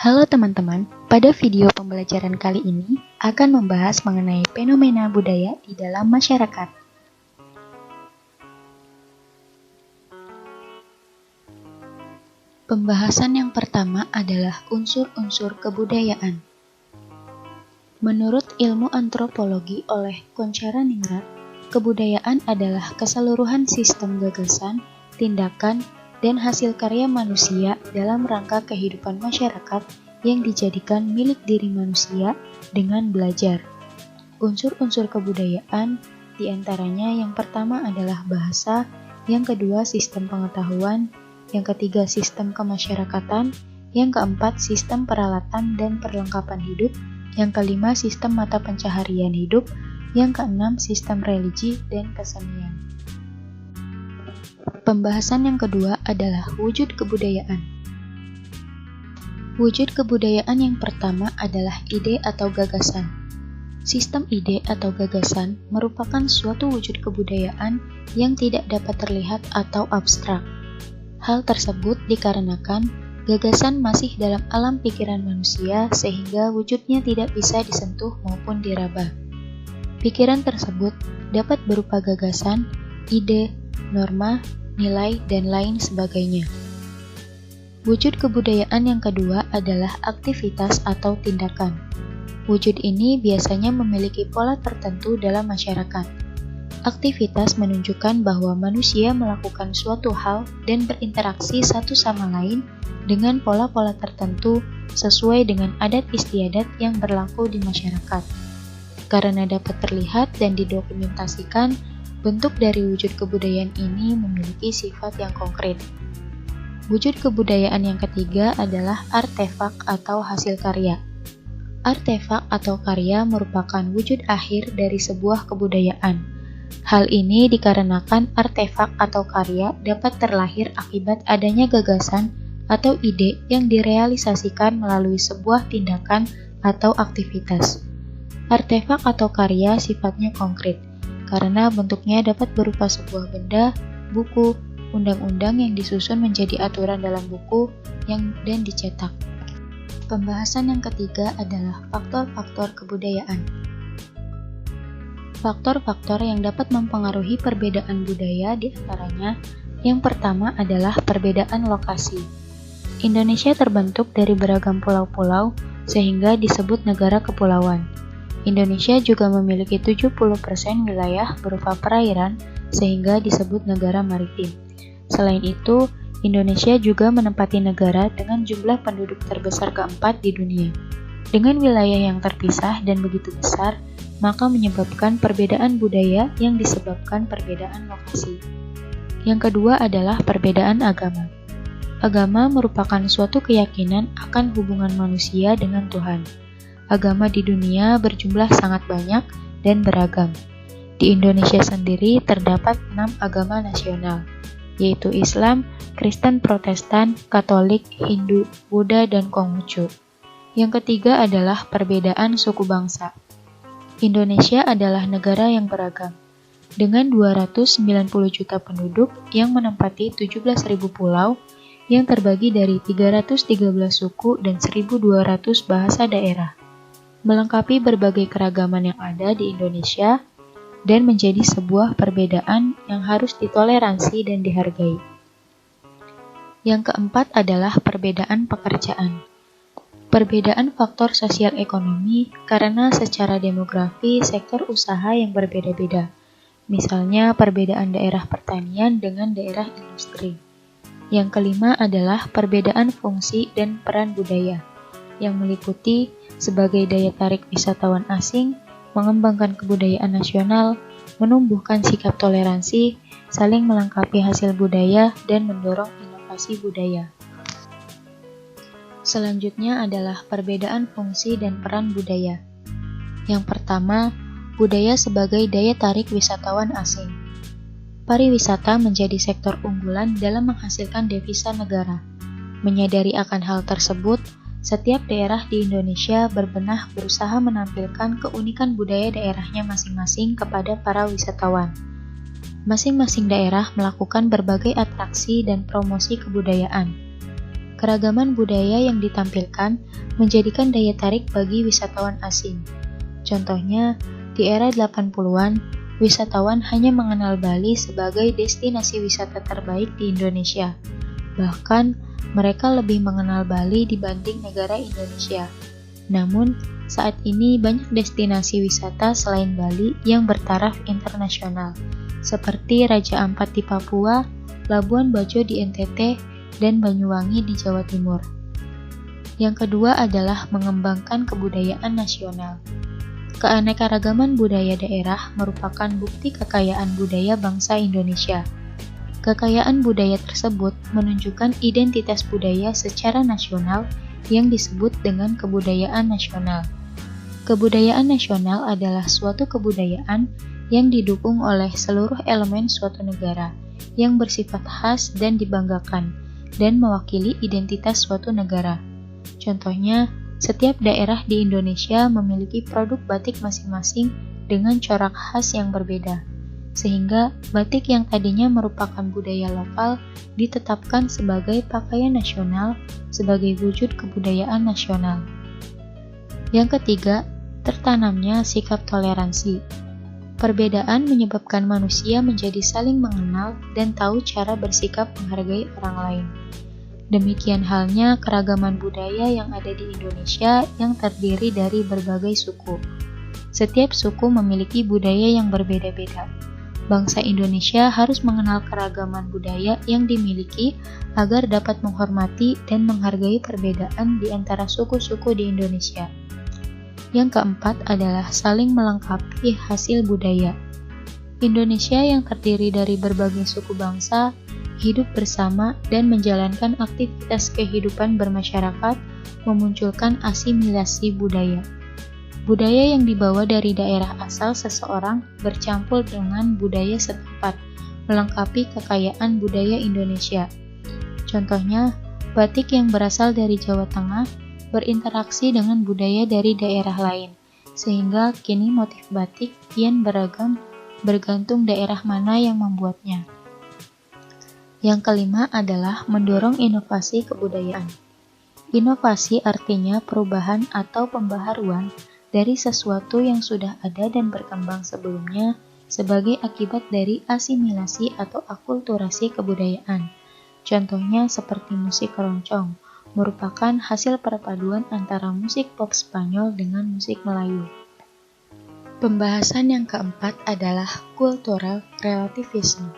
Halo teman-teman, pada video pembelajaran kali ini akan membahas mengenai fenomena budaya di dalam masyarakat. Pembahasan yang pertama adalah unsur-unsur kebudayaan. Menurut ilmu antropologi oleh Koncharaningrat, kebudayaan adalah keseluruhan sistem gagasan, tindakan, dan hasil karya manusia dalam rangka kehidupan masyarakat yang dijadikan milik diri manusia dengan belajar. Unsur-unsur kebudayaan diantaranya yang pertama adalah bahasa, yang kedua sistem pengetahuan, yang ketiga sistem kemasyarakatan, yang keempat sistem peralatan dan perlengkapan hidup, yang kelima sistem mata pencaharian hidup, yang keenam sistem religi dan kesenian. Pembahasan yang kedua adalah wujud kebudayaan. Wujud kebudayaan yang pertama adalah ide atau gagasan. Sistem ide atau gagasan merupakan suatu wujud kebudayaan yang tidak dapat terlihat atau abstrak. Hal tersebut dikarenakan gagasan masih dalam alam pikiran manusia sehingga wujudnya tidak bisa disentuh maupun diraba. Pikiran tersebut dapat berupa gagasan, ide, norma, nilai, dan lain sebagainya. Wujud kebudayaan yang kedua adalah aktivitas atau tindakan. Wujud ini biasanya memiliki pola tertentu dalam masyarakat. Aktivitas menunjukkan bahwa manusia melakukan suatu hal dan berinteraksi satu sama lain dengan pola-pola tertentu sesuai dengan adat istiadat yang berlaku di masyarakat. Karena dapat terlihat dan didokumentasikan, bentuk dari wujud kebudayaan ini memiliki sifat yang konkret. Wujud kebudayaan yang ketiga adalah artefak atau hasil karya. Artefak atau karya merupakan wujud akhir dari sebuah kebudayaan. Hal ini dikarenakan artefak atau karya dapat terlahir akibat adanya gagasan atau ide yang direalisasikan melalui sebuah tindakan atau aktivitas. Artefak atau karya sifatnya konkret, karena bentuknya dapat berupa sebuah benda, buku, undang-undang yang disusun menjadi aturan dalam buku dan dicetak. Pembahasan yang ketiga adalah faktor-faktor kebudayaan. Faktor-faktor yang dapat mempengaruhi perbedaan budaya diantaranya yang pertama adalah perbedaan lokasi. Indonesia terbentuk dari beragam pulau-pulau sehingga disebut negara kepulauan. Indonesia juga memiliki 70% wilayah berupa perairan sehingga disebut negara maritim. Selain itu, Indonesia juga menempati negara dengan jumlah penduduk terbesar keempat di dunia. Dengan wilayah yang terpisah dan begitu besar, maka menyebabkan perbedaan budaya yang disebabkan perbedaan lokasi. Yang kedua adalah perbedaan agama. Agama merupakan suatu keyakinan akan hubungan manusia dengan Tuhan. Agama di dunia berjumlah sangat banyak dan beragam. Di Indonesia sendiri terdapat 6 agama nasional, yaitu Islam, Kristen Protestan, Katolik, Hindu, Buddha, dan Konghucu. Yang ketiga adalah perbedaan suku bangsa. Indonesia adalah negara yang beragam, dengan 290 juta penduduk yang menempati 17.000 pulau, yang terbagi dari 313 suku dan 1.200 bahasa daerah. Melengkapi berbagai keragaman yang ada di Indonesia dan menjadi sebuah perbedaan yang harus ditoleransi dan dihargai. Yang keempat adalah perbedaan pekerjaan. Perbedaan faktor sosial ekonomi karena secara demografi sektor usaha yang berbeda-beda. Misalnya perbedaan daerah pertanian dengan daerah industri. Yang kelima adalah perbedaan fungsi dan peran budaya, yang meliputi sebagai daya tarik wisatawan asing, mengembangkan kebudayaan nasional, menumbuhkan sikap toleransi, saling melengkapi hasil budaya, dan mendorong inovasi budaya. Selanjutnya adalah perbedaan fungsi dan peran budaya. Yang pertama, budaya sebagai daya tarik wisatawan asing. Pariwisata menjadi sektor unggulan dalam menghasilkan devisa negara. Menyadari akan hal tersebut, setiap daerah di Indonesia berbenah berusaha menampilkan keunikan budaya daerahnya masing-masing kepada para wisatawan. Masing-masing daerah melakukan berbagai atraksi dan promosi kebudayaan. Keragaman budaya yang ditampilkan menjadikan daya tarik bagi wisatawan asing. Contohnya, di era 80-an, wisatawan hanya mengenal Bali sebagai destinasi wisata terbaik di Indonesia. Bahkan, mereka lebih mengenal Bali dibanding negara Indonesia. Namun, saat ini banyak destinasi wisata selain Bali yang bertaraf internasional, seperti Raja Ampat di Papua, Labuan Bajo di NTT, dan Banyuwangi di Jawa Timur. Yang kedua adalah mengembangkan kebudayaan nasional. Keanekaragaman budaya daerah merupakan bukti kekayaan budaya bangsa Indonesia. Kekayaan budaya tersebut menunjukkan identitas budaya secara nasional yang disebut dengan kebudayaan nasional. Kebudayaan nasional adalah suatu kebudayaan yang didukung oleh seluruh elemen suatu negara, yang bersifat khas dan dibanggakan, dan mewakili identitas suatu negara. Contohnya, setiap daerah di Indonesia memiliki produk batik masing-masing dengan corak khas yang berbeda, sehingga batik yang tadinya merupakan budaya lokal ditetapkan sebagai pakaian nasional sebagai wujud kebudayaan nasional. Yang ketiga, tertanamnya sikap toleransi. Perbedaan menyebabkan manusia menjadi saling mengenal dan tahu cara bersikap menghargai orang lain. Demikian halnya keragaman budaya yang ada di Indonesia yang terdiri dari berbagai suku. Setiap suku memiliki budaya yang berbeda-beda. Bangsa Indonesia harus mengenal keragaman budaya yang dimiliki agar dapat menghormati dan menghargai perbedaan di antara suku-suku di Indonesia. Yang keempat adalah saling melengkapi hasil budaya. Indonesia yang terdiri dari berbagai suku bangsa hidup bersama dan menjalankan aktivitas kehidupan bermasyarakat memunculkan asimilasi budaya. Budaya yang dibawa dari daerah asal seseorang bercampur dengan budaya setempat, melengkapi kekayaan budaya Indonesia. Contohnya, batik yang berasal dari Jawa Tengah berinteraksi dengan budaya dari daerah lain, sehingga kini motif batik kian beragam bergantung daerah mana yang membuatnya. Yang kelima adalah mendorong inovasi kebudayaan. Inovasi artinya perubahan atau pembaharuan dari sesuatu yang sudah ada dan berkembang sebelumnya sebagai akibat dari asimilasi atau akulturasi kebudayaan. Contohnya seperti musik keroncong, merupakan hasil perpaduan antara musik pop Spanyol dengan musik Melayu. Pembahasan yang keempat adalah cultural relativism.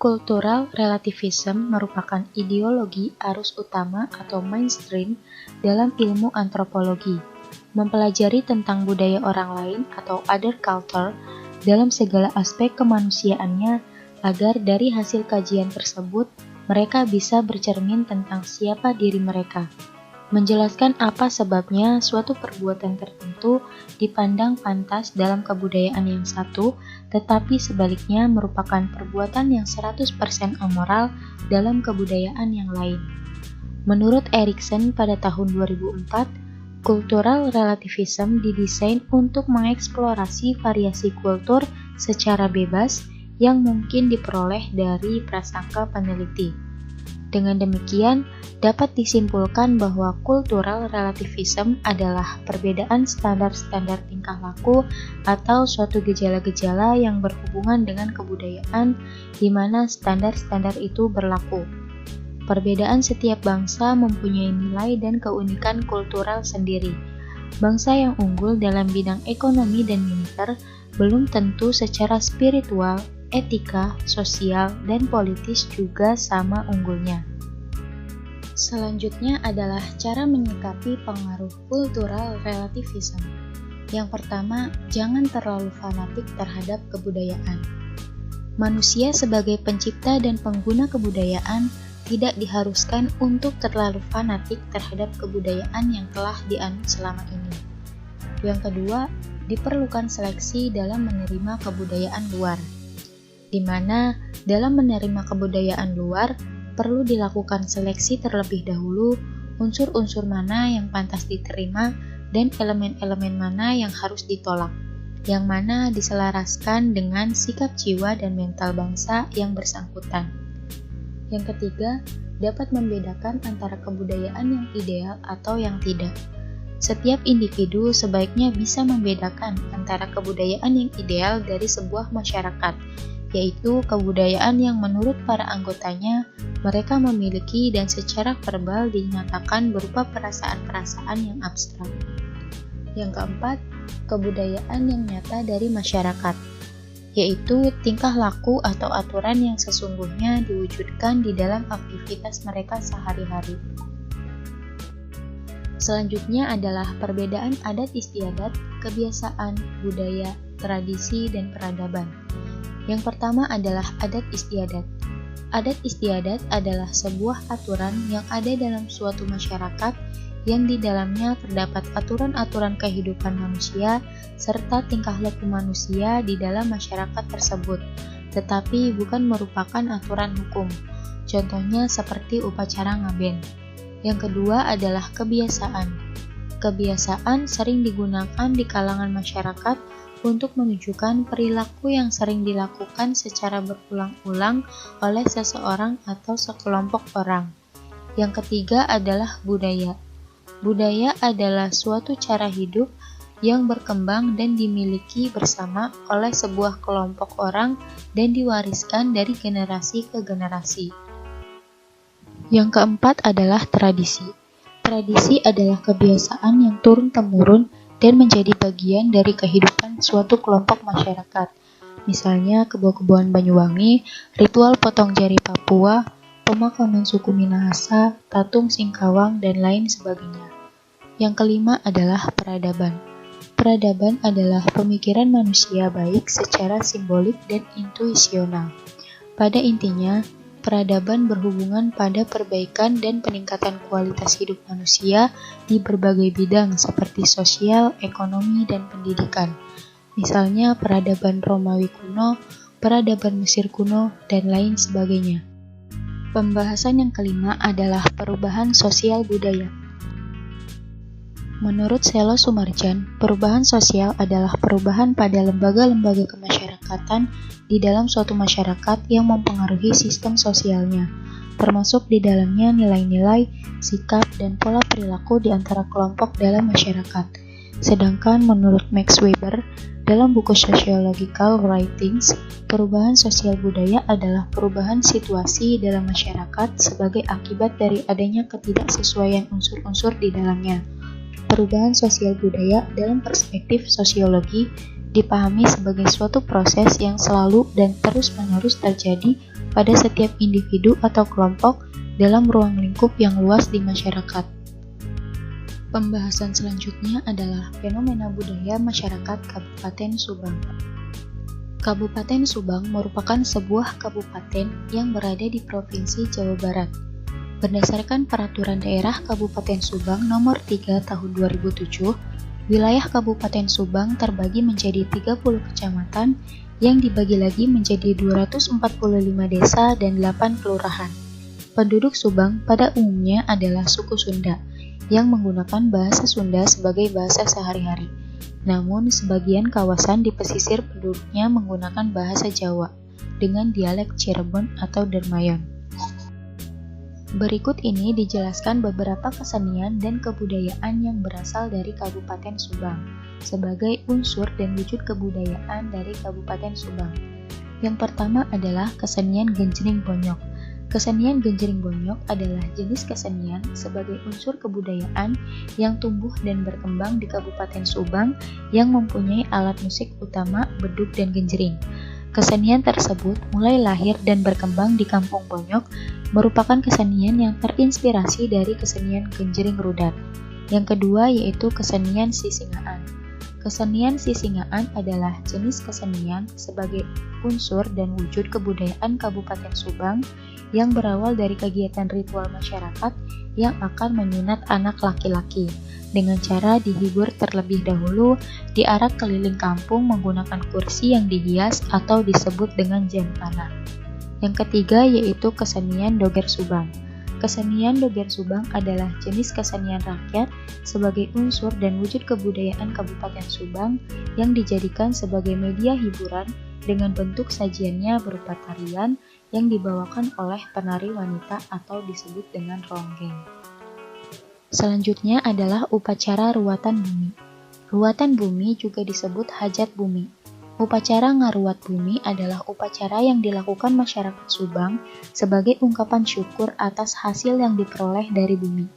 Cultural relativism merupakan ideologi arus utama atau mainstream dalam ilmu antropologi, mempelajari tentang budaya orang lain atau other culture dalam segala aspek kemanusiaannya agar dari hasil kajian tersebut mereka bisa bercermin tentang siapa diri mereka, menjelaskan apa sebabnya suatu perbuatan tertentu dipandang pantas dalam kebudayaan yang satu, tetapi sebaliknya merupakan perbuatan yang 100% amoral dalam kebudayaan yang lain. Menurut Erikson pada tahun 2004, cultural relativism didesain untuk mengeksplorasi variasi kultur secara bebas yang mungkin diperoleh dari prasangka peneliti. Dengan demikian, dapat disimpulkan bahwa cultural relativism adalah perbedaan standar-standar tingkah laku atau suatu gejala-gejala yang berhubungan dengan kebudayaan di mana standar-standar itu berlaku. Perbedaan setiap bangsa mempunyai nilai dan keunikan kultural sendiri. Bangsa yang unggul dalam bidang ekonomi dan militer belum tentu secara spiritual, etika, sosial, dan politis juga sama unggulnya. Selanjutnya adalah cara menyikapi pengaruh cultural relativism. Yang pertama, jangan terlalu fanatik terhadap kebudayaan. Manusia sebagai pencipta dan pengguna kebudayaan tidak diharuskan untuk terlalu fanatik terhadap kebudayaan yang telah dianut selama ini. Yang kedua, diperlukan seleksi dalam menerima kebudayaan luar, di mana dalam menerima kebudayaan luar perlu dilakukan seleksi terlebih dahulu unsur-unsur mana yang pantas diterima dan elemen-elemen mana yang harus ditolak, yang mana diselaraskan dengan sikap jiwa dan mental bangsa yang bersangkutan. Yang ketiga, dapat membedakan antara kebudayaan yang ideal atau yang tidak. Setiap individu sebaiknya bisa membedakan antara kebudayaan yang ideal dari sebuah masyarakat, yaitu kebudayaan yang menurut para anggotanya mereka memiliki dan secara verbal dinyatakan berupa perasaan-perasaan yang abstrak. Yang keempat, kebudayaan yang nyata dari masyarakat, yaitu tingkah laku atau aturan yang sesungguhnya diwujudkan di dalam aktivitas mereka sehari-hari. Selanjutnya adalah perbedaan adat istiadat, kebiasaan, budaya, tradisi, dan peradaban. Yang pertama adalah adat istiadat. Adat istiadat adalah sebuah aturan yang ada dalam suatu masyarakat yang di dalamnya terdapat aturan-aturan kehidupan manusia serta tingkah laku manusia di dalam masyarakat tersebut, tetapi bukan merupakan aturan hukum. Contohnya seperti upacara ngaben. Yang kedua adalah kebiasaan. Kebiasaan sering digunakan di kalangan masyarakat untuk menunjukkan perilaku yang sering dilakukan secara berulang-ulang oleh seseorang atau sekelompok orang. Yang ketiga adalah budaya. Budaya adalah suatu cara hidup yang berkembang dan dimiliki bersama oleh sebuah kelompok orang dan diwariskan dari generasi ke generasi. Yang keempat adalah tradisi. Tradisi adalah kebiasaan yang turun-temurun dan menjadi bagian dari kehidupan suatu kelompok masyarakat. Misalnya kebo-keboan Banyuwangi, ritual potong jari Papua, pemakaman suku Minahasa, tatung Singkawang, dan lain sebagainya. Yang kelima adalah peradaban. Peradaban adalah pemikiran manusia baik secara simbolik dan intuisional. Pada intinya, peradaban berhubungan pada perbaikan dan peningkatan kualitas hidup manusia di berbagai bidang seperti sosial, ekonomi, dan pendidikan. Misalnya peradaban Romawi kuno, peradaban Mesir kuno, dan lain sebagainya. Pembahasan yang kelima adalah perubahan sosial budaya. Menurut Selo Sumarjan, perubahan sosial adalah perubahan pada lembaga-lembaga kemasyarakatan di dalam suatu masyarakat yang mempengaruhi sistem sosialnya, termasuk di dalamnya nilai-nilai, sikap, dan pola perilaku di antara kelompok dalam masyarakat. Sedangkan menurut Max Weber, dalam buku Sociological Writings, perubahan sosial budaya adalah perubahan situasi dalam masyarakat sebagai akibat dari adanya ketidaksesuaian unsur-unsur di dalamnya. Perubahan sosial budaya dalam perspektif sosiologi dipahami sebagai suatu proses yang selalu dan terus-menerus terjadi pada setiap individu atau kelompok dalam ruang lingkup yang luas di masyarakat. Pembahasan selanjutnya adalah fenomena budaya masyarakat Kabupaten Subang. Kabupaten Subang merupakan sebuah kabupaten yang berada di Provinsi Jawa Barat. Berdasarkan Peraturan Daerah Kabupaten Subang Nomor 3 Tahun 2007, wilayah Kabupaten Subang terbagi menjadi 30 kecamatan yang dibagi lagi menjadi 245 desa dan 8 kelurahan. Penduduk Subang pada umumnya adalah suku Sunda yang menggunakan bahasa Sunda sebagai bahasa sehari-hari. Namun, sebagian kawasan di pesisir penduduknya menggunakan bahasa Jawa dengan dialek Cirebon atau Dermayon. Berikut ini dijelaskan beberapa kesenian dan kebudayaan yang berasal dari Kabupaten Subang sebagai unsur dan wujud kebudayaan dari Kabupaten Subang. Yang pertama adalah kesenian Genjring Bonyok. Kesenian Genjring Bonyok adalah jenis kesenian sebagai unsur kebudayaan yang tumbuh dan berkembang di Kabupaten Subang yang mempunyai alat musik utama beduk dan genjring. Kesenian tersebut mulai lahir dan berkembang di Kampung Bonyok, merupakan kesenian yang terinspirasi dari kesenian Genjring Rudat. Yang kedua yaitu kesenian Sisingaan. Kesenian Sisingaan adalah jenis kesenian sebagai unsur dan wujud kebudayaan Kabupaten Subang yang berawal dari kegiatan ritual masyarakat yang akan menyunat anak laki-laki dengan cara dihibur terlebih dahulu diarak keliling kampung menggunakan kursi yang dihias atau disebut dengan jempana. Yang ketiga yaitu kesenian Doger Subang. Kesenian Doger Subang adalah jenis kesenian rakyat sebagai unsur dan wujud kebudayaan Kabupaten Subang yang dijadikan sebagai media hiburan dengan bentuk sajiannya berupa tarian yang dibawakan oleh penari wanita atau disebut dengan ronggeng. Selanjutnya adalah upacara ruatan bumi. Ruatan bumi juga disebut hajat bumi. Upacara ngaruat bumi adalah upacara yang dilakukan masyarakat Subang sebagai ungkapan syukur atas hasil yang diperoleh dari bumi,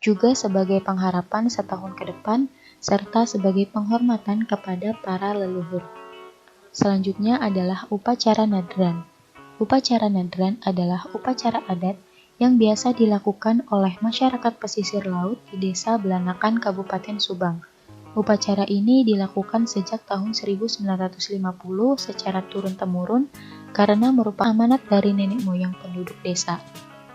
juga sebagai pengharapan setahun ke depan, serta sebagai penghormatan kepada para leluhur. Selanjutnya adalah upacara nadran. Upacara nadran adalah upacara adat yang biasa dilakukan oleh masyarakat pesisir laut di Desa Belanakan, Kabupaten Subang. Upacara ini dilakukan sejak tahun 1950 secara turun-temurun karena merupakan amanat dari nenek moyang penduduk desa.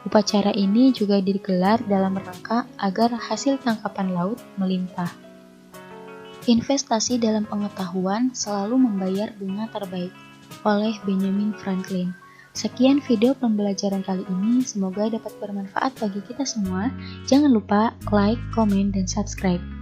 Upacara ini juga digelar dalam rangka agar hasil tangkapan laut melimpah. Investasi dalam pengetahuan selalu membayar bunga terbaik, oleh Benjamin Franklin. Sekian video pembelajaran kali ini, semoga dapat bermanfaat bagi kita semua. Jangan lupa like, komen, dan subscribe.